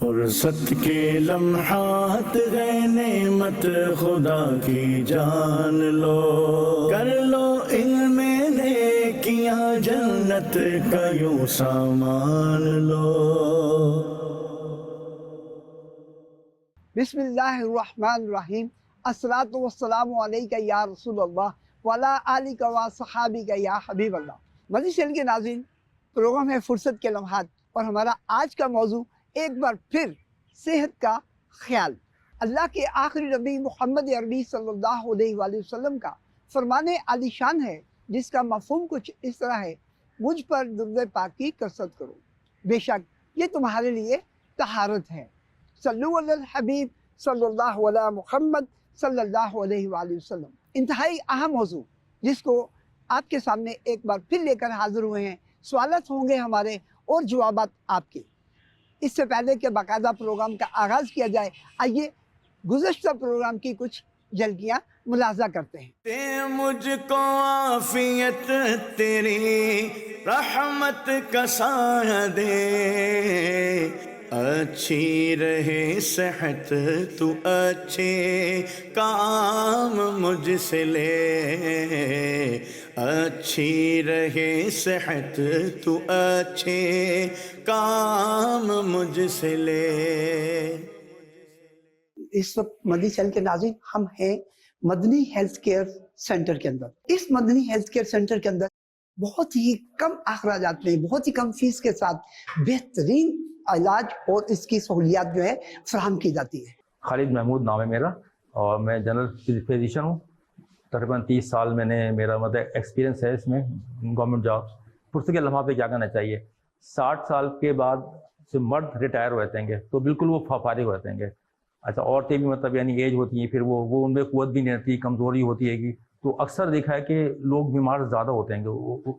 فرصت کے لمحات گئے نعمت خدا کی جان لو، کر لو علم نیکیاں جنت کا یوں سامان لو۔ بسم اللہ الرحمن الرحیم۔ الصلاۃ والسلام علیکہ یا رسول اللہ وعلی آلک و صحابک یا حبیب اللہ۔ مدنی چینل کے ناظرین، پروگرام ہے فرصت کے لمحات، اور ہمارا آج کا موضوع ایک بار پھر صحت کا خیال۔ اللہ کے آخری نبی محمد عربی صلی اللہ علیہ وآلہ وسلم کا فرمان عالی شان ہے، جس کا مفہوم کچھ اس طرح ہے: مجھ پر درود پاک کی کثرت کرو، بے شک یہ تمہارے لیے طہارت ہے۔ صلو علی الحبیب صلی اللہ علیہ محمد صلی اللہ علیہ وآلہ وسلم۔ انتہائی اہم موضوع جس کو آپ کے سامنے ایک بار پھر لے کر حاضر ہوئے ہیں۔ سوالات ہوں گے ہمارے اور جوابات آپ کے۔ اس سے پہلے کہ باقاعدہ پروگرام کا آغاز کیا جائے، آئیے گزشتہ پروگرام کی کچھ جھلکیاں ملاحظہ کرتے ہیں۔ دے مجھ کو عافیت تیری رحمت کا سایہ دے، اچھی رہے صحت تو اچھے کام مجھ سے لے، اچھی رہے صحت تو اچھے کام مجھ سے لے۔ اس وقت مدنی چینل کے ناظرین، ہم ہیں مدنی ہیلتھ کیئر سینٹر کے اندر۔ اس مدنی ہیلتھ کیئر سینٹر کے اندر بہت ہی کم اخراجات میں، بہت ہی کم فیس کے ساتھ بہترین علاج اور اس کی سہولیات جو ہے فراہم کی جاتی ہے۔ خالد محمود نام ہے میرا، اور میں جنرل فزیشین ہوں۔ تقریباً 30 سال میں نے میرا ایکسپیرینس ہے اس میں گورنمنٹ جاب۔ فرصت کے لمحہ پہ کیا کرنا چاہیے؟ 60 سال کے بعد سے مرد ریٹائر ہو جاتے ہیں تو بالکل وہ فارغ ہو جاتے ہیں۔ اچھا، عورتیں بھی یعنی ایج ہوتی ہیں، پھر وہ ان میں قوت بھی نہیں رہتی، کمزوری ہوتی ہے گی، تو اکثر دیکھا ہے کہ لوگ بیمار زیادہ ہوتے ہیں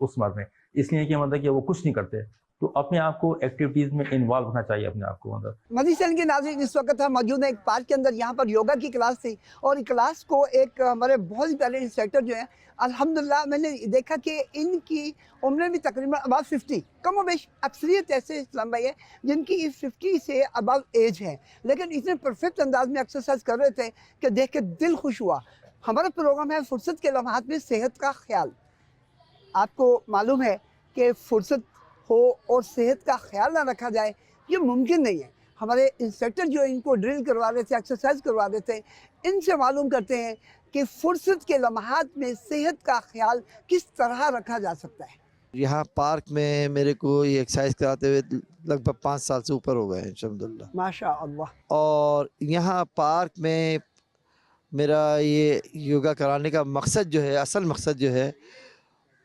اس عمر میں، اس لیے کہ وہ کچھ نہیں کرتے۔ تو اپنے آپ کو ایکٹیویٹیز میں انوالو ہونا چاہیے اپنے آپ کو مدنی چینل کے ناظرین، اس وقت ہم موجود ہیں ایک پارک کے اندر۔ یہاں پر یوگا کی کلاس تھی، اور کلاس کو ایک ہمارے بہت ہی پہلے انسٹرکٹر جو ہیں، الحمدللہ میں نے دیکھا کہ ان کی عمریں بھی تقریباً اباؤٹ 50، کم و بیش اکثریت ایسے اسلام بھائی ہیں جن کی 50 سے اباؤٹ ایج ہے، لیکن اتنے پرفیکٹ انداز میں ایکسرسائز کر رہے تھے کہ دیکھ کے دل خوش ہوا۔ ہمارا پروگرام ہے فرصت کے لمحات میں صحت کا خیال۔ آپ کو معلوم ہے کہ فرصت ہو اور صحت کا خیال نہ رکھا جائے، یہ ممکن نہیں ہے۔ ہمارے انسٹرکٹر جو ان کو ڈرل کروا رہے تھے، ایکسرسائز کروا رہے تھے، ان سے معلوم کرتے ہیں کہ فرصت کے لمحات میں صحت کا خیال کس طرح رکھا جا سکتا ہے۔ یہاں پارک میں میرے کو یہ ایکسرسائز کراتے ہوئے لگ بھگ 5 سال سے اوپر ہو گئے ہیں الحمدللہ۔ ماشاء اللہ۔ اور یہاں پارک میں میرا یہ یوگا کرانے کا مقصد جو ہے، اصل مقصد جو ہے،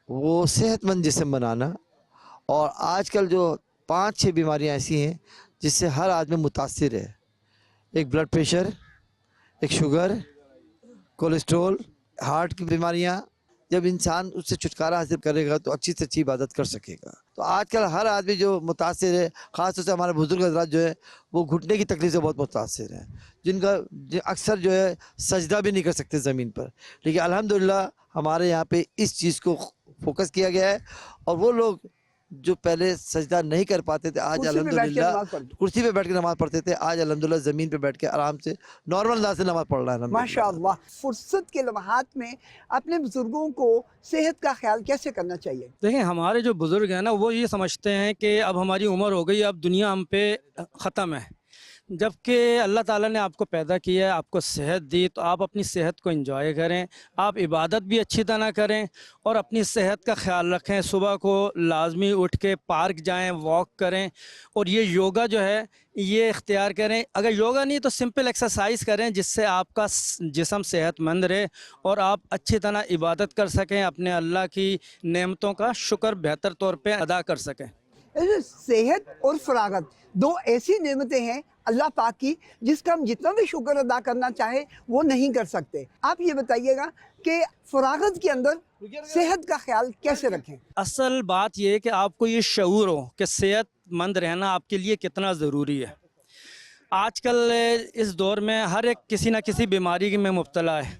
وہ صحت مند جسم بنانا۔ اور آج کل جو 5-6 بیماریاں ایسی ہیں جس سے ہر آدمی متاثر ہے: ایک بلڈ پریشر، ایک شوگر، کولیسٹرول، ہارٹ کی بیماریاں۔ جب انسان اس سے چھٹکارا حاصل کرے گا تو اچھی سے اچھی عبادت کر سکے گا۔ تو آج کل ہر آدمی جو متاثر ہے، خاص طور سے ہمارے بزرگ حضرات جو ہے، وہ گھٹنے کی تکلیف سے بہت متاثر ہیں، جن کا اکثر جو ہے سجدہ بھی نہیں کر سکتے زمین پر۔ لیکن الحمدللہ ہمارے یہاں پہ اس چیز کو فوکس کیا گیا ہے، اور وہ لوگ جو پہلے سجدہ نہیں کر پاتے تھے، آج الحمدللہ کرسی پہ بیٹھ کے نماز پڑھتے تھے، آج الحمدللہ زمین پہ بیٹھ کے آرام سے نارمل انداز سے نماز پڑھ رہا ہے۔ ماشاء اللہ۔ فرصت کے لمحات میں اپنے بزرگوں کو صحت کا خیال کیسے کرنا چاہیے؟ دیکھیں، ہمارے جو بزرگ ہیں نا، وہ یہ سمجھتے ہیں کہ اب ہماری عمر ہو گئی، اب دنیا ہم پہ ختم ہے، جبکہ اللہ تعالیٰ نے آپ کو پیدا کیا ہے، آپ کو صحت دی، تو آپ اپنی صحت کو انجوائے کریں، آپ عبادت بھی اچھی طرح کریں اور اپنی صحت کا خیال رکھیں۔ صبح کو لازمی اٹھ کے پارک جائیں، واک کریں، اور یہ یوگا جو ہے یہ اختیار کریں۔ اگر یوگا نہیں تو سمپل ایکسرسائز کریں، جس سے آپ کا جسم صحت مند رہے اور آپ اچھی طرح عبادت کر سکیں، اپنے اللہ کی نعمتوں کا شکر بہتر طور پہ ادا کر سکیں۔ صحت اور فراغت دو ایسی نعمتیں ہیں اللہ پاک کی، جس کا ہم جتنا بھی شکر ادا کرنا چاہیں وہ نہیں کر سکتے۔ آپ یہ بتائیے گا کہ فراغت کے اندر صحت کا خیال کیسے رکھیں؟ اصل بات یہ ہے کہ آپ کو یہ شعور ہو کہ صحت مند رہنا آپ کے لیے کتنا ضروری ہے۔ آج کل اس دور میں ہر ایک کسی نہ کسی بیماری میں مبتلا ہے۔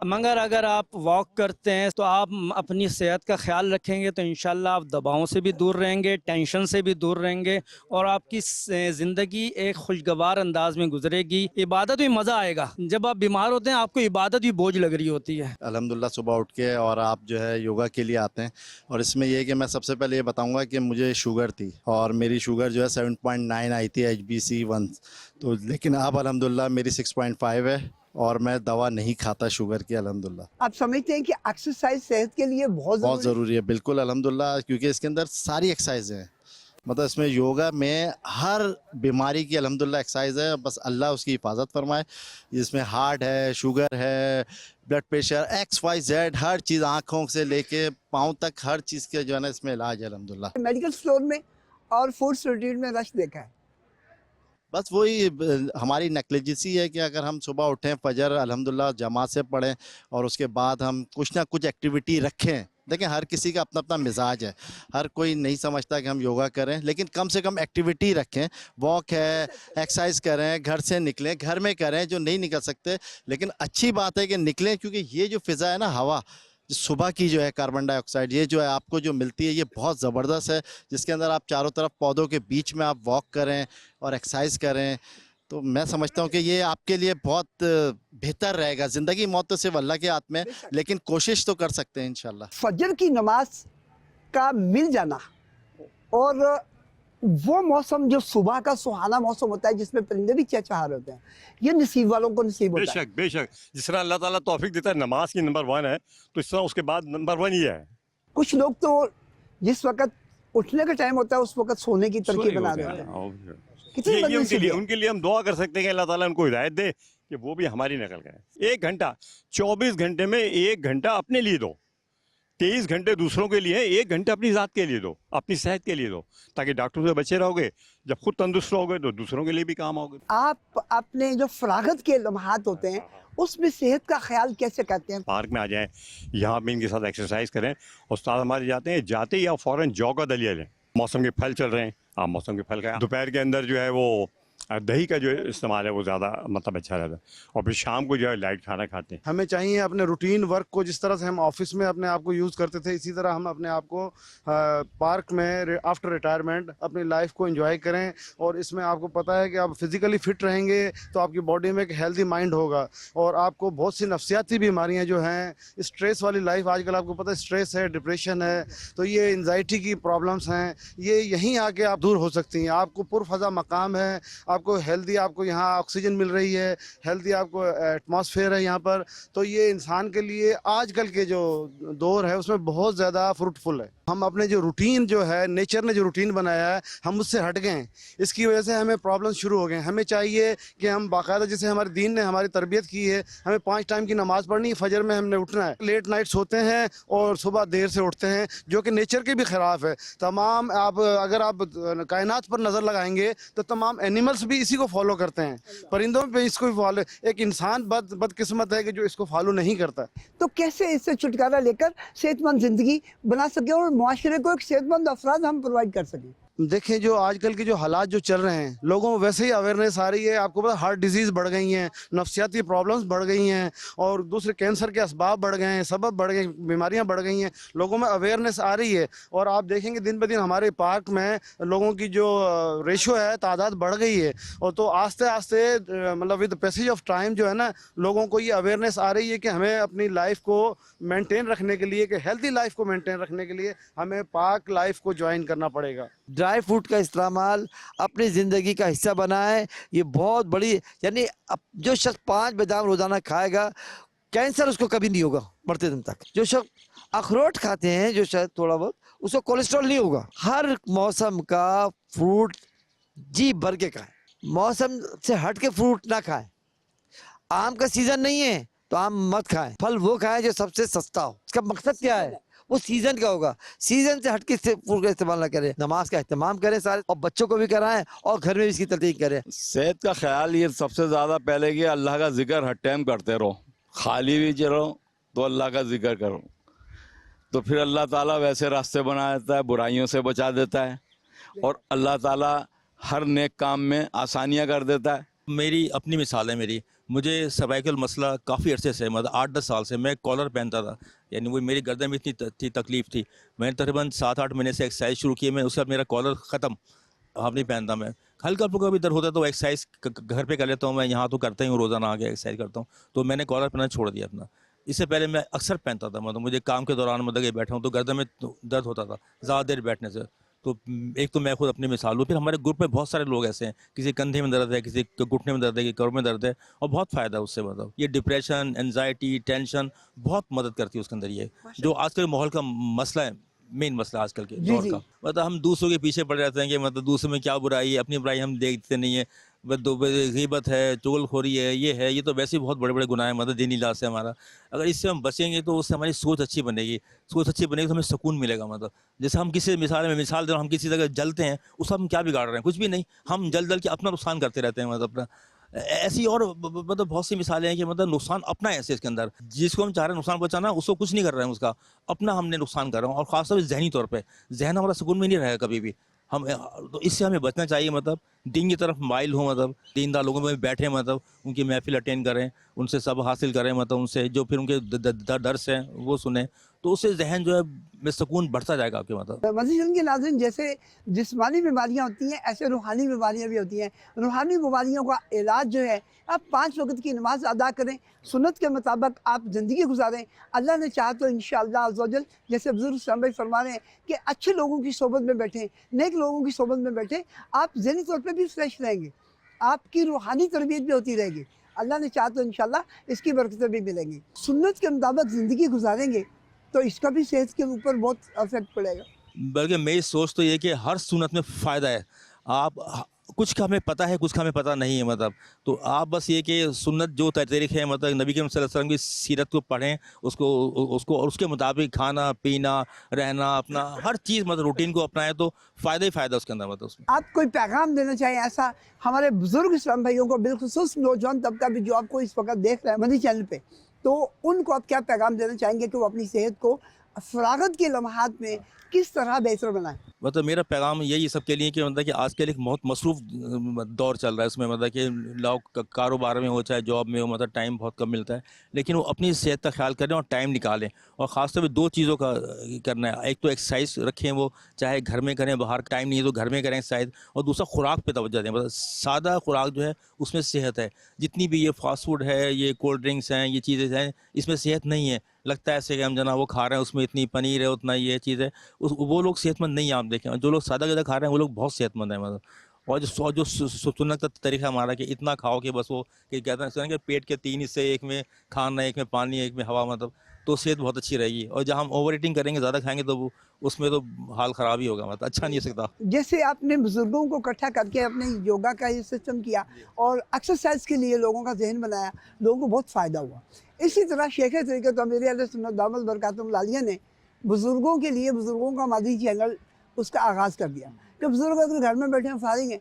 मगर अगर आप वॉक करते हैं तो आप अपनी सेहत का ख्याल रखेंगे तो इंशाल्लाह आप दबावों से भी दूर रहेंगे, टेंशन से भी दूर रहेंगे और आपकी ज़िंदगी एक खुशगवार अंदाज में गुजरेगी। इबादत में मज़ा आएगा। जब आप बीमार होते हैं आपको इबादत भी बोझ लग रही होती है। अल्हम्दुलिल्लाह सुबह उठ के और आप जो है योगा के लिए आते हैं, और इसमें ये है कि मैं सबसे पहले ये बताऊंगा कि मुझे शुगर थी और मेरी शुगर जो है 7.9 आई थी HbC1, तो लेकिन अब अल्हम्दुलिल्लाह मेरी 6.5 है और मैं दवा नहीं खाता शुगर की अल्हम्दुलिल्लाह। आप समझते हैं कि एक्सरसाइज सेहत के लिए बहुत बहुत ज़रूरी ज़रूरी है, बिल्कुल अल्हम्दुलिल्लाह, क्योंकि इसके अंदर सारी एक्सरसाइज हैं। मतलब इसमें योगा में हर बीमारी की अल्हम्दुलिल्लाह एक्सरसाइज है, बस अल्लाह उसकी हिफाजत फरमाए। इसमें हार्ट है, शुगर है, ब्लड प्रेशर, XYZ हर चीज़, आँखों से लेके पाँव तक हर चीज़ के जो है ना इसमें इलाज है अल्हम्दुलिल्लाह। है। मेडिकल स्टोर में और फूड रूटीन में रश देखा है। बस वही हमारी नेग्लिजेंसी है कि अगर हम सुबह उठें, फजर अल्हम्दुलिल्लाह जमात से पढ़ें और उसके बाद हम कुछ ना कुछ एक्टिविटी रखें। देखें हर किसी का अपना अपना मिजाज है, हर कोई नहीं समझता कि हम योगा करें, लेकिन कम से कम एक्टिविटी रखें। वॉक है, एक्सरसाइज करें, घर से निकलें, घर में करें जो नहीं निकल सकते, लेकिन अच्छी बात है कि निकलें, क्योंकि ये जो फ़िज़ा है ना, हवा सुबह की जो है कार्बन डाइऑक्साइड ये जो है आपको जो मिलती है ये बहुत ज़बरदस्त है, जिसके अंदर आप चारों तरफ पौधों के बीच में आप वॉक करें और एक्सरसाइज करें, तो मैं समझता हूँ कि ये आपके लिए बहुत बेहतर रहेगा। ज़िंदगी मौत तो सिर्फ अल्लाह के हाथ में, लेकिन कोशिश तो कर सकते हैं इंशाल्लाह। फजर की नमाज का मिल जाना और वो मौसम जो सुबह का सुहाना मौसम होता है जिसमें परिंदे भी चहचहार होते हैं, ये नसीब वालों को नसीब होता है। बेशक बेशक, जिस तरह अल्लाह ताला तौफीक देता है नमाज की नंबर 1 है, तो इस तरह उसके बाद नंबर 1 ही है। कुछ लोग तो जिस वक्त उठने का टाइम होता है उस वक्त सोने की तरकीब बना रहे होते हैं। कितनी ये बदनसीबी है। उनके लिए हम दुआ कर सकते हैं कि अल्लाह ताला उनको हिदायत दे कि वो भी हमारी नकल करें। 1 घंटा 24 घंटे में 1 घंटा अपने लिए दो, 23 घंटे दूसरों के लिए, 1 घंटा अपनी ज़ात के लिए दो, अपनी सेहत के लिए दो, ताकि डॉक्टरों से बचे रहोगे। जब खुद तंदुरुस्त रहोगे तो दूसरों के लिए भी काम आओगे। आप अपने जो फरागत के लम्हात होते हैं उसमें सेहत का ख्याल कैसे करते हैं? पार्क में आ जाएं, यहाँ पे इनके साथ एक्सरसाइज करें। उस्ताद हमारे जाते ही आप फ़ौरन जौ का दलिया लें। मौसम के फल चल रहे हैं, आप मौसम के फल खाएं। दोपहर के अंदर जो है वो दही का जो इस्तेमाल है वो ज़्यादा मतलब अच्छा रहता है, और फिर शाम को जो है लाइट खाना खाते हैं। हमें चाहिए अपने रूटीन वर्क को, जिस तरह से हम ऑफिस में अपने आप को यूज़ करते थे, इसी तरह हम अपने आप को पार्क में आफ्टर रिटायरमेंट अपनी लाइफ को एंजॉय करें। और इसमें आपको पता है कि आप फिज़िकली फिट रहेंगे तो आपकी बॉडी में एक हेल्दी माइंड होगा, और आपको बहुत सी नफ्सियाती बीमारियां जो हैं, स्ट्रेस वाली लाइफ आजकल आपको पता है, स्ट्रेस है, डिप्रेशन है, तो ये एंजाइटी की प्रॉब्लम्स हैं, ये यहीं आके आप दूर हो सकती हैं। आपको पुरफ़ज़ा मकाम है, आपको हेल्दी, आपको यहाँ ऑक्सीजन मिल रही है, हेल्दी आपको एटमॉस्फेयर है यहाँ पर, तो ये इंसान के लिए आजकल के जो दौर है उसमें बहुत ज़्यादा फ्रूटफुल है। हम अपने जो रूटीन जो है, नेचर ने जो रूटीन बनाया है, हम उससे हट गए हैं, इसकी वजह से हमें प्रॉब्लम शुरू हो गए। हमें चाहिए कि हम बाकायदा, जैसे हमारे दीन ने हमारी तरबियत की है, हमें 5 टाइम की नमाज़ पढ़नी, फजर में हमने उठना है। लेट नाइट सोते हैं और सुबह देर से उठते हैं, जो कि नेचर के भी ख़िलाफ़ है। तमाम अगर आप कायनात पर नज़र लगाएंगे तो तमाम एनिमल्स भी इसी को फॉलो करते हैं, परिंदों पे इसको फॉलो। एक इंसान बदकिस्मत है कि जो इसको फॉलो नहीं करता। तो कैसे इससे छुटकारा लेकर सेहतमंद ज़िंदगी बना सके और माशरे को एक सेहतमंद अफराद हम प्रोवाइड कर सकें? देखें जो आजकल के जो हालात जो चल रहे हैं, लोगों में वैसे ही अवेयरनेस आ रही है। आपको पता हार्ट डिजीज़ बढ़ गई हैं, नफ्सियाती प्रॉब्लम्स बढ़ गई हैं, और दूसरे कैंसर के असबाब बढ़ गए हैं, सबब बढ़ गए, बीमारियां बढ़ गई हैं, लोगों में अवेयरनेस आ रही है। और आप देखेंगे दिन ब दिन हमारे पार्क में लोगों की जो रेशो है, तादाद बढ़ गई है। और तो आस्ते आस्ते मतलब विद पैसेज ऑफ टाइम जो है ना, लोगों को ये अवेयरनेस आ रही है कि हमें अपनी लाइफ को मेनटेन रखने के लिए, कि हेल्दी लाइफ को मेनटेन रखने के लिए हमें पार्क लाइफ को ज्वाइन करना पड़ेगा। ड्राई फ्रूट का इस्तेमाल अपनी ज़िंदगी का हिस्सा बनाए, ये बहुत बड़ी, यानी जो शख्स 5 बादाम रोज़ाना खाएगा, कैंसर उसको कभी नहीं होगा मरते दिन तक। जो शख्स अखरोट खाते हैं, जो शायद थोड़ा बहुत, उसको कोलेस्ट्रॉल नहीं होगा। हर मौसम का फ्रूट जी भर के खाएं, मौसम से हट के फ्रूट ना खाएं। आम का सीज़न नहीं है तो आम मत खाएं, फल वो खाएं जो सबसे सस्ता हो। इसका मकसद क्या है? वो सीजन का होगा, सीजन से हटके फूड का इस्तेमाल ना करें। नमाज का एहतमाम करें सारे, और बच्चों को भी कराएं और घर में भी इसकी तलकीन करें। सेहत का ख्याल ये सबसे ज़्यादा पहले कि अल्लाह का जिक्र हर टाइम करते रहो, खाली भी चलो तो अल्लाह का जिक्र करो, तो फिर अल्लाह ताला वैसे रास्ते बना देता है, बुराइयों से बचा देता है, और अल्लाह ताला हर नेक काम में आसानियाँ कर देता है। मेरी अपनी मिसाल है, मेरी مجھے سروائکل مسئلہ کافی عرصے سے مطلب 8-10 سال سے میں کالر پہنتا تھا، یعنی وہ میری گردن میں اتنی تکلیف تھی، میں نے تقریباً 7-8 مہینے سے ایکسرسائز شروع کی، میں اس کے بعد میرا کالر ختم، اب نہیں پہنتا میں. ہلکا پھلکا بھی درد ہوتا ہے تو ایکسرسائز گھر پہ کر لیتا ہوں، میں یہاں تو کرتا ہی ہوں، روزانہ آ کے ایکسرسائز کرتا ہوں، تو میں نے کالر پہننا چھوڑ دیا اپنا. اس سے پہلے میں اکثر پہنتا تھا، مطلب مجھے کام کے دوران مطلب کہ بیٹھا ہوں تو گردن میں درد ہوتا تھا زیادہ دیر بیٹھنے سے. تو ایک تو میں خود اپنی مثال ہوں، پھر ہمارے گروپ میں بہت سارے لوگ ایسے ہیں، کسی کندھے میں درد ہے، کسی گھٹنے میں درد ہے، کسی کمر میں درد ہے، اور بہت فائدہ ہے اس سے. مطلب یہ ڈپریشن، انزائٹی، ٹینشن بہت مدد کرتی ہے اس کے اندر. یہ جو آج کل ماحول کا مسئلہ ہے، مین مسئلہ آج کل کے جی دور جی. کا، مطلب ہم دوسروں کے پیچھے پڑے رہتے ہیں کہ مطلب دوسروں میں کیا برائی ہے، اپنی برائی ہم دیکھتے نہیں ہیں. غیبت ہے، چغل خوری ہے، یہ تو ویسے ہی بہت بڑے بڑے گناہ ہیں مطلب دینی لحاظ سے ہمارا. اگر اس سے ہم بچیں گے تو اس سے ہماری سوچ اچھی بنے گی، سوچ اچھی بنے گی تو ہمیں سکون ملے گا. مطلب جیسے ہم کسی مثال دے رہا ہوں، ہم کسی جگہ جلتے ہیں، اس سے ہم کیا بگاڑ رہے ہیں؟ کچھ بھی نہیں، ہم جل کے اپنا نقصان کرتے رہتے ہیں. مطلب اپنا ایسی اور مطلب بہت سی مثالیں ہیں کہ مطلب نقصان اپنا ہے ایسے اس کے اندر، جس کو ہم چاہ رہے ہیں نقصان پہنچانا اس کو کچھ نہیں کر رہے ہیں، اس کا اپنا ہم نے نقصان کر رہے ہیں. اور خاص طور پہ ذہنی طور پہ ذہن ہمارا سکون میں نہیں رہے گا کبھی بھی. ہم تو اس سے ہمیں بچنا چاہیے، مطلب دین کی طرف مائل ہوں، مطلب دیندار لوگوں میں بیٹھیں، مطلب ان کی محفل اٹینڈ کریں، ان سے سب حاصل کریں، مطلب ان سے جو پھر ان کے درس ہیں وہ سنیں، تو اس سے ذہن جو ہے میں سکون بڑھتا جائے گا آپ کے. مطلب مزید کے ناظرین، جیسے جسمانی بیماریاں ہوتی ہیں ایسے روحانی بیماریاں بھی ہوتی ہیں. روحانی بیماریوں کا علاج جو ہے، آپ 5 وقت کی نماز ادا کریں، سنت کے مطابق آپ زندگی گزاریں. اللہ نے چاہا تو انشاءاللہ عز و جل، جیسے بزرگ اسلام بھائی فرما رہے ہیں کہ اچھے لوگوں کی صحبت میں بیٹھیں، نیک لوگوں کی صحبت میں بیٹھیں، آپ ذہنی طور پہ بھی فریش رہیں گے، آپ کی روحانی تربیت بھی ہوتی رہے گی. اللہ نے چاہا تو انشاءاللہ اس کی برکتیں بھی ملیں گی. سنت کے مطابق زندگی گزاریں گے تو اس کا بھی صحت کے اوپر بہت افیکٹ پڑے گا. بلکہ میری سوچ تو یہ کہ ہر سنت میں فائدہ ہے. آپ کچھ کا ہمیں پتہ ہے، کچھ کا ہمیں پتہ نہیں ہے، مطلب تو آپ بس یہ کہ سنت جو طریق ہے، مطلب نبی کریم صلی اللہ علیہ وسلم کی سیرت کو پڑھیں، اس کو اور اس کے مطابق کھانا پینا رہنا اپنا ہر چیز مطلب روٹین کو اپنائیں تو فائدہ ہی فائدہ اس کے اندر. مطلب اس میں آپ کوئی پیغام دینا چاہیں ایسا ہمارے بزرگ اسلام بھائیوں کو، بالخصوص نوجوان طبقہ بھی جو آپ کو اس وقت دیکھ رہا ہے مدنی چینل پہ، تو ان کو آپ کیا پیغام دینا چاہیں گے کہ وہ اپنی صحت کو فراغت کے لمحات میں کس طرح بہتر بنائیں؟ مطلب میرا پیغام یہی سب کے لیے کہ مطلب کہ آج کل ایک بہت مصروف دور چل رہا ہے، اس میں مطلب کہ لوگ کاروبار میں ہو چاہے جاب میں ہو، مطلب ٹائم بہت کم ملتا ہے، لیکن وہ اپنی صحت کا خیال کریں اور ٹائم نکالیں. اور خاص طور پہ 2 چیزوں کا کرنا ہے، ایک تو ایکسرسائز رکھیں، وہ چاہے گھر میں کریں، باہر ٹائم نہیں ہے تو گھر میں کریں ایکسرسائز، اور دوسرا خوراک پہ توجہ دیں. مطلب سادہ خوراک جو ہے اس میں صحت ہے. جتنی بھی یہ فاسٹ فوڈ ہے، یہ کولڈ ڈرنکس ہیں، یہ چیزیں ہیں، اس میں صحت نہیں ہے. لگتا ہے ایسے کہ ہم جناب وہ کھا رہے ہیں، اس میں اتنی پنیر ہے، اتنا یہ چیز ہے، وہ لوگ صحت مند نہیں ہیں. آپ دیکھیں جو لوگ سادہ غذا کھا رہے ہیں وہ لوگ بہت صحت مند ہیں. مطلب اور جو سنت کا طریقہ ہمارا کہ اتنا کھاؤ کہ بس وہ کہ کہتے ہیں کہ پیٹ کے 3 حصے، ایک میں کھانا، ایک میں پانی، ایک میں ہوا، مطلب تو صحت بہت اچھی رہے گی. اور جب ہم اوور ایٹنگ کریں گے، زیادہ کھائیں گے تو وہ اس میں تو حال خراب ہی ہوگا، مطلب اچھا نہیں ہو سکتا. جیسے آپ نے بزرگوں کو اکٹھا کر کے اپنے یوگا کا یہ سسٹم کیا اور ایکسرسائز کے لیے لوگوں کا ذہن بنایا، لوگوں کو بہت فائدہ ہوا. اسی طرح شیخ طریقت امیر علیہ سنت دامت برکاتہم العالیہ نے بزرگوں کے لیے بزرگوں کا مادی چینل اس کا آغاز کر دیا کہ بزرگ اگر گھر میں بیٹھے ہیں، فارغ ہیں،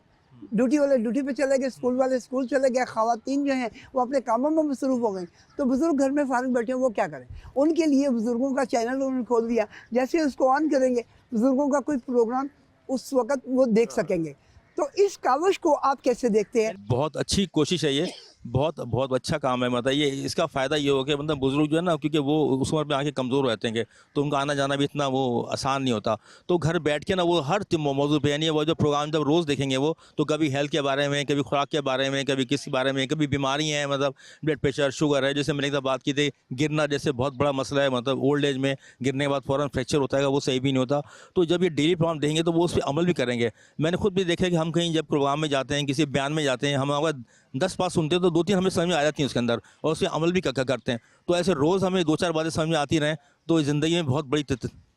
ڈیوٹی والے ڈیوٹی پہ چلے گئے، اسکول والے اسکول چلے گئے، خواتین جو ہیں وہ اپنے کاموں میں مصروف ہو گئیں، تو بزرگ گھر میں فارغ بیٹھے ہیں وہ کیا کریں؟ ان کے لیے بزرگوں کا چینل انہوں نے کھول دیا. جیسے اس کو آن کریں گے، بزرگوں کا کوئی پروگرام اس وقت وہ دیکھ سکیں گے. تو اس کاوش کو آپ کیسے دیکھتے ہیں؟ بہت اچھی کوشش ہے یہ، بہت اچھا کام ہے. مطلب یہ اس کا فائدہ یہ ہوگا کہ مطلب بزرگ جو ہے نا، کیونکہ وہ اس عمر میں آ کے کمزور رہتے ہیں تو ان کا آنا جانا بھی اتنا وہ آسان نہیں ہوتا، تو گھر بیٹھ کے نا وہ ہر موضوع پہ، یعنی وہ جو پروگرام جب روز دیکھیں گے وہ تو کبھی ہیلتھ کے بارے میں، کبھی خوراک کے بارے میں، کبھی کس کے بارے میں، کبھی بیماری ہیں، مطلب بلڈ پریشر، شوگر ہے، جیسے میں نے ایک بات کی تھی گرنا جیسے بہت بڑا مسئلہ ہے. مطلب اولڈ ایج میں گرنے کے بعد فوراً فریکچر ہوتا ہے، وہ صحیح بھی نہیں ہوتا. تو جب یہ ڈیلی پروگرام دیں گے تو وہ اس پہ عمل بھی کریں گے. میں نے خود بھی دیکھا کہ ہم کہیں جب پروگرام میں جاتے ہیں، کسی بیان میں جاتے ہیں، ہم اگر 10 بات سنتے ہیں تو 2-3 ہمیں سمجھ میں آ جاتی ہیں اس کے اندر، اور اس پہ عمل بھی کرتے ہیں. تو ایسے روز ہمیں 2-4 باتیں سمجھ میں آتی رہیں تو زندگی میں بہت بڑی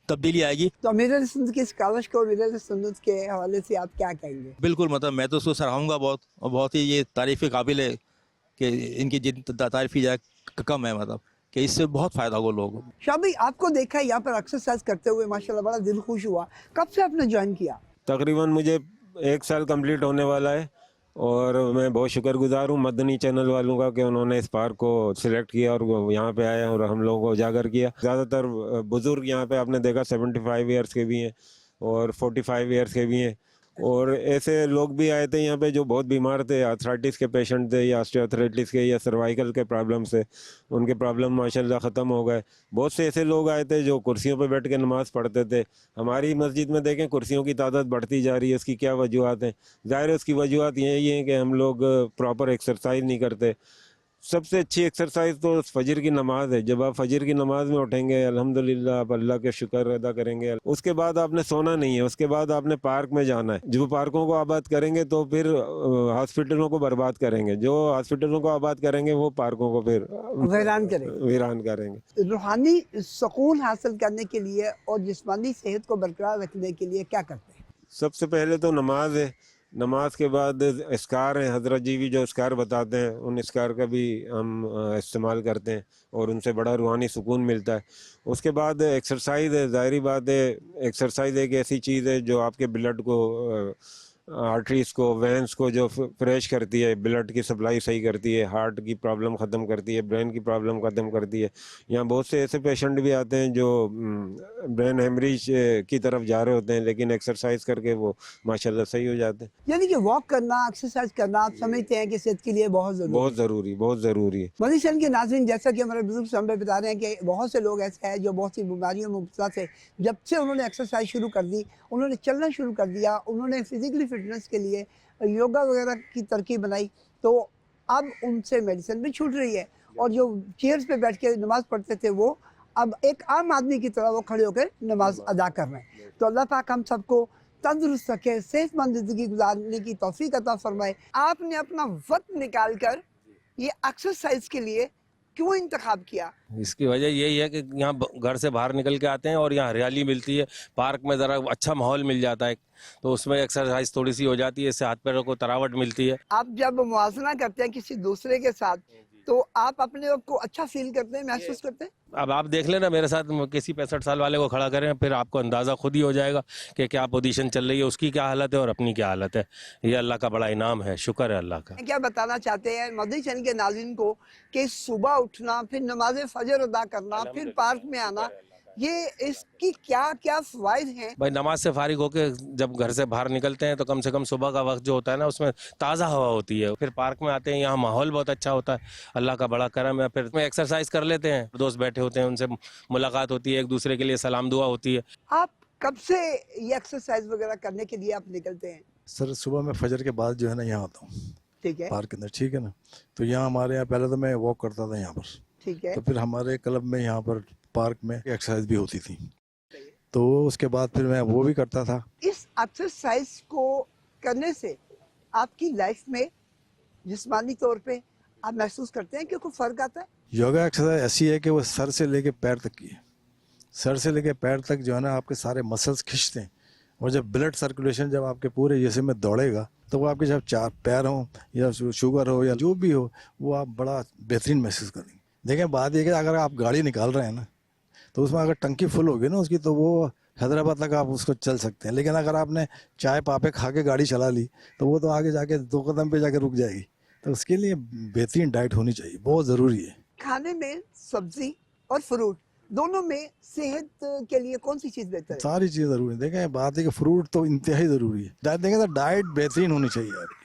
تبدیلی آئے گی. تو امیر علیہ سنت کی اس کاوش کو امیر علیہ سنت کے حوالے سے آپ کیا کہیں گے؟ بالکل، مطلب میں تو اس کو سراہوں گا بہت، اور بہت ہی یہ تعریف کے قابل ہے کہ ان کی جتنی تعریف کی جائے کم ہے. مطلب کہ اس سے بہت فائدہ ہوگا لوگوں کو. شاہ بھائی، آپ کو دیکھا یہاں پر ایکسرسائز کرتے ہوئے، ماشاءاللہ بڑا دل خوش ہوا. کب سے آپ نے جوائن کیا؟ تقریباً مجھے 1 سال کمپلیٹ ہونے والا ہے، اور میں بہت شکر گزار ہوں مدنی چینل والوں کا کہ انہوں نے اس پارک کو سلیکٹ کیا اور وہ یہاں پہ آئے اور ہم لوگوں کو اجاگر کیا. زیادہ تر بزرگ یہاں پہ آپ نے دیکھا 75 ایئرس کے بھی ہیں اور 45 ایئرس کے بھی ہیں، और ऐसे लोग भी आए थे यहाँ पे जो बहुत बीमार थे, आर्थराइटिस के पेशेंट थे या ऑस्टियोआर्थराइटिस के या सर्वाइकल के प्रॉब्लम से, उनके प्रॉब्लम माशाल्लाह ख़त्म हो गए। बहुत से ऐसे लोग आए थे जो कुर्सियों पे बैठ के नमाज़ पढ़ते थे। हमारी मस्जिद में देखें कुर्सियों की तादाद बढ़ती जा रही है, उसकी क्या वजूहत हैं? ज़ाहिर है उसकी वजूहत यही है कि हम लोग प्रॉपर एक्सरसाइज नहीं करते। सबसे अच्छी एक्सरसाइज तो फजर की नमाज है। जब आप फजर की नमाज में उठेंगे अल्हम्दुलिल्लाह, आप अल्लाह के शुक्र अदा करेंगे। उसके बाद आपने सोना नहीं है, उसके बाद आपने पार्क में जाना है। जो पार्कों को आबाद करेंगे तो फिर हॉस्पिटलों को बर्बाद करेंगे, जो हॉस्पिटलों को आबाद करेंगे वो पार्कों को फिर वीरान करेंगे। रूहानी सुकून हासिल करने के लिए और जिस्मानी सेहत को बरकरार रखने के लिए क्या करते हैं? सबसे पहले तो नमाज है, नमाज के बाद इस्कार है। हज़रत जी भी जो इस्कार बताते हैं उन इस्कार का भी हम इस्तेमाल करते हैं और उनसे बड़ा रूहानी सुकून मिलता है। उसके बाद एक्सरसाइज है। ज़ाहिरी बात है एक्सरसाइज एक ऐसी चीज़ है जो आपके ब्लड को, आर्टरीज को, वेंस को जो फ्रेश करती है, ब्लड की सप्लाई सही करती है, हार्ट की प्रॉब्लम ख़त्म करती है, ब्रेन की प्रॉब्लम ख़त्म करती है। यहाँ बहुत से ऐसे पेशेंट भी आते हैं जो ब्रेन हेमरेज की तरफ जा रहे होते हैं, लेकिन एक्सरसाइज करके वो माशाल्लाह सही हो जाते हैं। यानी कि वॉक करना, एक्सरसाइज करना आप समझते हैं कि सेहत के लिए बहुत ज़रूरी है। मदनी चैनल के नाज़रीन, जैसा कि हमारे बुजुर्ग हमें बता रहे हैं कि बहुत से लोग ऐसे हैं जो बहुत सी बीमारियों में मुब्तला थे। जब से उन्होंने एक्सरसाइज शुरू कर दी, उन्होंने चलना शुरू कर दिया, उन्होंने फिजिकली फिटनेस के लिए योगा वगैरह की तरकीब बनाई, तो अब उनसे मेडिसिन भी छूट रही है और जो चेयर्स पे बैठ के नमाज़ पढ़ते थे वो अब एक आम आदमी की तरह वो खड़े होकर नमाज अदा कर रहे हैं। तो अल्लाह पाक हम सबको तंदुरुस्त रखे, सेहतमंद ज़िंदगी गुजारने की तौफीक अता फरमाए। आपने अपना वक्त निकाल कर ये एक्सरसाइज के लिए क्यों इंतखाब किया? इसकी वजह यही है कि यहाँ घर से बाहर निकल के आते हैं और यहाँ हरियाली मिलती है, पार्क में ज़रा अच्छा माहौल मिल जाता है, तो उसमें एक्सरसाइज थोड़ी सी हो जाती है, इससे हाथ पैरों को तरावट मिलती है। आप जब मुवाजना करते हैं किसी दूसरे के साथ तो आप अपने आप को अच्छा फील करते हैं, महसूस करते हैं? अब आप देख लेना मेरे साथ किसी 65 साल वाले को खड़ा करें, फिर आपको अंदाज़ा खुद ही हो जाएगा कि क्या पोजीशन चल रही है, उसकी क्या हालत है और अपनी क्या हालत है। ये अल्लाह का बड़ा इनाम है, शुक्र है अल्लाह का। क्या बताना चाहते हैं मदनी चैनल के नाज़रीन को कि सुबह उठना, फिर नमाज फजर अदा करना, फिर पार्क में आना, ये इसकी क्या क्या फ़वाइद हैं? भाई नमाज से फारिग होके जब घर से बाहर निकलते हैं तो कम से कम सुबह का वक्त जो होता है ना उसमें ताज़ा हवा होती है, फिर पार्क में आते हैं, यहाँ माहौल बहुत अच्छा होता है, अल्लाह का बड़ा करम है। फिर एक्सरसाइज कर लेते हैं, दोस्त बैठे होते हैं, उनसे मुलाकात होती है, एक दूसरे के लिए सलाम दुआ होती है। आप कब से ये एक्सरसाइज वगैरह करने के लिए आप निकलते हैं? सर सुबह में फजर के बाद जो है ना यहाँ आता हूँ, ठीक है, पार्क के अंदर, ठीक है ना। तो यहाँ हमारे यहाँ पहले तो मैं वॉक करता था यहाँ पर, ठीक है, तो फिर हमारे क्लब में यहाँ पर पार्क में एक्सरसाइज भी होती थी, तो उसके बाद फिर मैं वो भी करता था। इस एक्सरसाइज को करने से आपकी लाइफ में जिस्मानी तौर पे आप महसूस करते हैं कि कोई फ़र्क आता है? योगा एक्सरसाइज ऐसी है कि वो सर से लेके पैर तक की है। सर से लेके पैर तक जो है ना आपके सारे मसल्स खिंचते हैं, और जब ब्लड सर्कुलेशन जब आपके पूरे जिस्म में दौड़ेगा तो वो आपके जब चार पैर हो या शुगर हो या जो भी हो, वो आप बड़ा बेहतरीन महसूस करेंगे। देखें बात ये कि अगर आप गाड़ी निकाल रहे हैं ना, तो उसमें अगर टंकी फुल होगी ना उसकी, तो वो हैदराबाद तक आप उसको चल सकते हैं। लेकिन अगर आपने चाय पापे खा के गाड़ी चला ली तो वो तो आगे जाके 2 कदम पे जाके रुक जाएगी। तो उसके लिए बेहतरीन डाइट होनी चाहिए, बहुत ज़रूरी है। खाने में सब्जी और फ्रूट दोनों में सेहत के लिए कौन सी चीज़ बेहतर है? सारी चीज़ ज़रूरी है। देखें बात है कि फ्रूट तो इंतहाई ज़रूरी है। डाइट देखें तो डाइट बेहतरीन होनी चाहिए आपकी,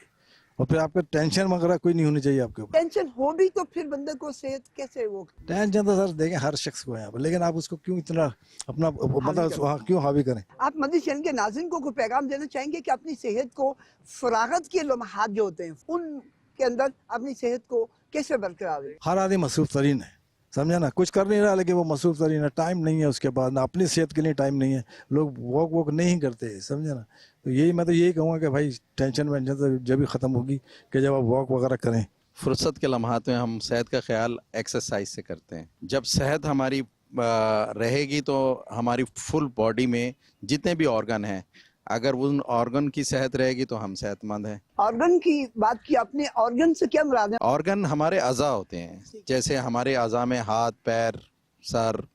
और फिर आपको टेंशन वगैरह कोई नहीं होनी चाहिए आपके ऊपर। टेंशन हो भी तो फिर बंदे को सेहत कैसे वो? टेंशन तो सर देखें हर शख्स को है यहाँ पर, लेकिन आप उसको क्यों इतना अपना मतलब क्यों हावी करें? आप मदनी चैनल के नाज़रीन को कोई पैगाम देना चाहेंगे कि अपनी सेहत को, फरागत के लम्हात जो होते हैं उनके अंदर अपनी सेहत को कैसे बरकरार रखें? हर आदमी मसरूफ़ तरीन है, समझा ना, कुछ कर नहीं रहा लेकिन वो मसरूफ़ तरीन है, टाइम नहीं है उसके पास, ना अपनी सेहत के लिए टाइम नहीं है, लोग वॉक नहीं करते, समझे ना। तो यही मैं तो यही कहूँगा कि भाई टेंशन वेंशन तो जब भी ख़त्म होगी कि जब आप वॉक वगैरह करें। फुर्सत के लम्हात में हम सेहत का ख्याल एक्सरसाइज से करते हैं। जब सेहत हमारी रहेगी तो हमारी फुल बॉडी में जितने भी ऑर्गन हैं, अगर उन ऑर्गन की सेहत रहेगी तो हम सेहतमंद हैं। ऑर्गन की बात की आपने, ऑर्गन से क्या मुराद है? ऑर्गन हमारे अज़ा होते हैं, जैसे हमारे अज़ा में हाथ, पैर, सर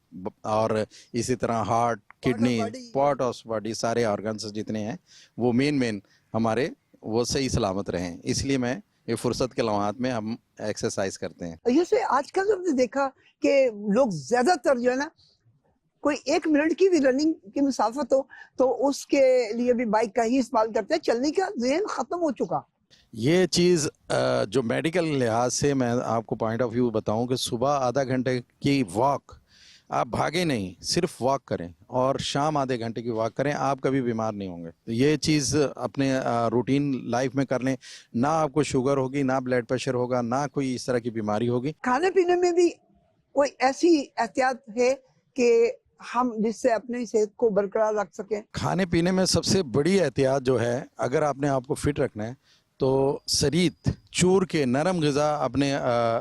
और इसी तरह heart, kidney, part of body, सारे ऑर्गन्स जितने हैं वो मेन हमारे वो सही सलामत रहें, इसलिए मैं ये फुर्सत के लम्हात में हम एक्सरसाइज करते हैं। जैसे आजकल हमने देखा कि लोग ज़्यादातर जो है ना कोई 1 मिनट की भी रनिंग की मुसाफत हो तो उसके लिए भी बाइक का ही इस्तेमाल करते हैं, चलने का ज़हन ख़त्म हो चुका। ये चीज़ जो मेडिकल लिहाज से मैं आपको पॉइंट ऑफ व्यू बताऊं कि सुबह आधा घंटे की वॉक, आप भागे नहीं, सिर्फ वॉक करें, और शाम आधे घंटे की वॉक करें, आप कभी बीमार नहीं होंगे। तो ये चीज़ अपने रूटीन लाइफ में कर लें, ना आपको शुगर होगी, ना ब्लड प्रेशर होगा, ना कोई इस तरह की बीमारी होगी। खाने पीने में भी कोई ऐसी एहतियात है कि हम जिससे अपनी सेहत को बरकरार रख सकें? खाने पीने में सबसे बड़ी एहतियात जो है, अगर आपने आपको फिट रखना है तो शरीत चूर के नरम ग़िज़ा अपने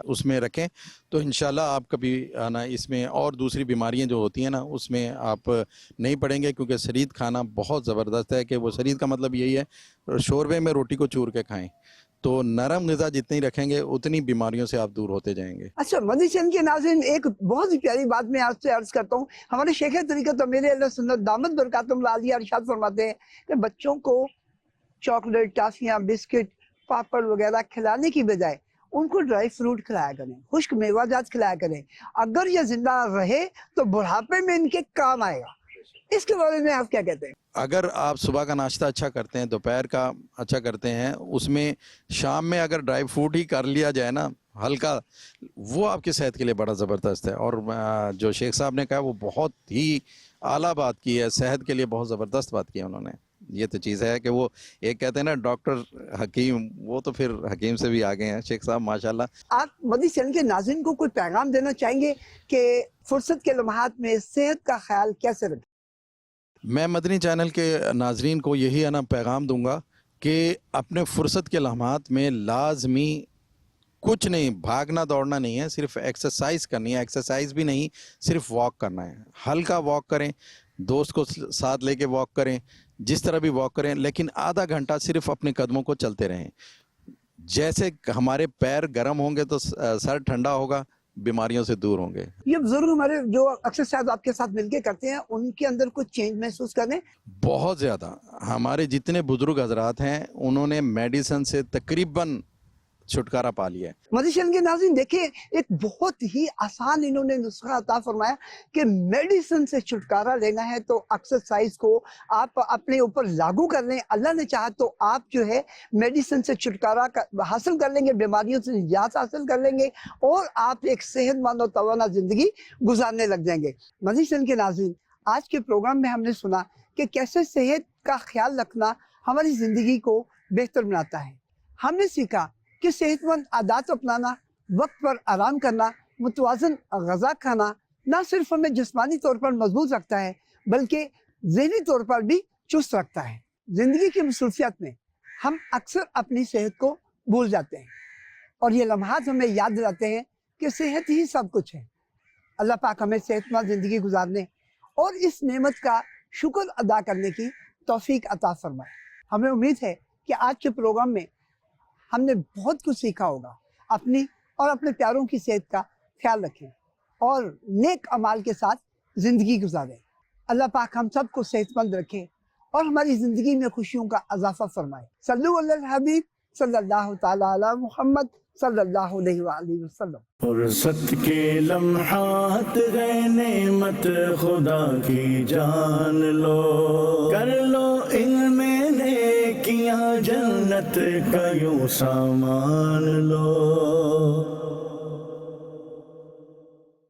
उसमें रखें, तो इंशाल्लाह आप कभी ना इसमें और दूसरी बीमारियां जो होती हैं ना उसमें आप नहीं पड़ेंगे, क्योंकि शरीत खाना बहुत ज़बरदस्त है। कि वो शरीत का मतलब यही है शोरबे में रोटी को चूर के खाएं, तो नरम ग़िज़ा जितनी रखेंगे उतनी बीमारियों से आप दूर होते जाएंगे। अच्छा मदनी चैनल के नाज़रीन, एक बहुत ही प्यारी बात मैं आपसे अर्ज करता हूँ। हमारे शेख तरीक़त मेरे अल्लाह सुन्नत दामद बरकातुहुम आलिया इरशाद फरमाते हैं कि बच्चों को चॉकलेट, टाफियाँ, बिस्किट, पापड़ वगैरह खिलाने की बजाय उनको ड्राई फ्रूट खिलाया करें, खुश्क मेवाजात खिलाया करें। अगर ये जिंदा रहे तो बुढ़ापे में इनके काम आएगा। इसके बारे में आप क्या कहते हैं? अगर आप सुबह का नाश्ता अच्छा करते हैं, दोपहर का अच्छा करते हैं, उसमें शाम में अगर ड्राई फ्रूट ही कर लिया जाए ना हल्का, वो आपकी सेहत के लिए बड़ा ज़बरदस्त है। और जो शेख साहब ने कहा वो बहुत ही आला बात की है, सेहत के लिए बहुत ज़बरदस्त बात की है उन्होंने। ये तो चीज़ है कि वो एक कहते हैं ना डॉक्टर हकीम, वो तो फिर हकीम से भी आगे हैं शेख साहब माशाल्लाह। आप मदनी चैनल के नाज़रीन को कोई पैगाम देना चाहेंगे कि फुर्सत के लम्हात में सेहत का ख्याल कैसे रखें? मैं मदनी चैनल के नाजरीन को यही है ना पैगाम दूंगा कि अपने फुर्सत के लम्हात में लाजमी कुछ नहीं, भागना दौड़ना नहीं है, सिर्फ एक्सरसाइज करनी है। एक्सरसाइज भी नहीं, सिर्फ वॉक करना है। हल्का वॉक करें, दोस्त को साथ लेके वॉक करें, जिस तरह भी वॉक करें, लेकिन आधा घंटा सिर्फ अपने कदमों को चलते रहें। जैसे हमारे पैर गर्म होंगे तो सर ठंडा होगा, बीमारियों से दूर होंगे। ये बुजुर्ग हमारे जो एक्सरसाइज आपके साथ मिलके करते हैं, उनके अंदर कुछ चेंज महसूस करें? बहुत ज़्यादा। हमारे जितने बुजुर्ग हजरात हैं उन्होंने मेडिसिन से तकरीबन छुटकारा पा लिया है। मदनी चैनल के नाज़रीन देखिए, एक बहुत ही आसान इन्होंने नुस्खा अता फरमाया कि मेडिसिन से छुटकारा लेना है तो एक्सरसाइज को आप अपने ऊपर लागू कर लें। अल्लाह ने चाहा तो आप जो है मेडिसिन से छुटकारा हासिल कर लेंगे, बीमारियों से निजात हासिल कर लेंगे और आप एक सेहतमंद और तवाना जिंदगी गुजारने लग जाएंगे। मदनी चैनल के नाज़रीन, आज के प्रोग्राम में हमने सुना कि कैसे सेहत का ख्याल रखना हमारी जिंदगी को बेहतर बनाता है। हमने सीखा कि सेहतमंद आदत अपनाना, वक्त पर आराम करना, मुतवाज़न ग़िज़ा खाना न सिर्फ हमें जिस्मानी तौर पर मजबूत रखता है बल्कि ज़हनी तौर पर भी चुस्त रखता है। ज़िंदगी की मसरूफियत में हम अक्सर अपनी सेहत को भूल जाते हैं और ये लम्हात हमें याद दिलाते हैं कि सेहत ही सब कुछ है। अल्लाह पाक हमें सेहतमंद ज़िंदगी गुजारने और इस नेमत का शुक्र अदा करने की तौफीक अता फरमाए। हमें उम्मीद है कि आज के प्रोग्राम में हमने बहुत कुछ सीखा होगा। अपनी और अपने प्यारों की सेहत का ख्याल रखें और नेक अमाल के साथ ज़िंदगी गुजारें। अल्लाह पाक हम सबको सेहतमंद रखें और हमारी ज़िंदगी में खुशियों का इजाफा फरमाए। सल्लल्लाहु अलैहि हबीब सल्लल्लाहु तआला अला मुहम्मद सल्लल्लाहु अलैहि वसल्लम। फुर्सत के लम्हात है नेमत खुदा की जान लो, कर लो इनमें नेकियां जन्नत का यूं सामान लो।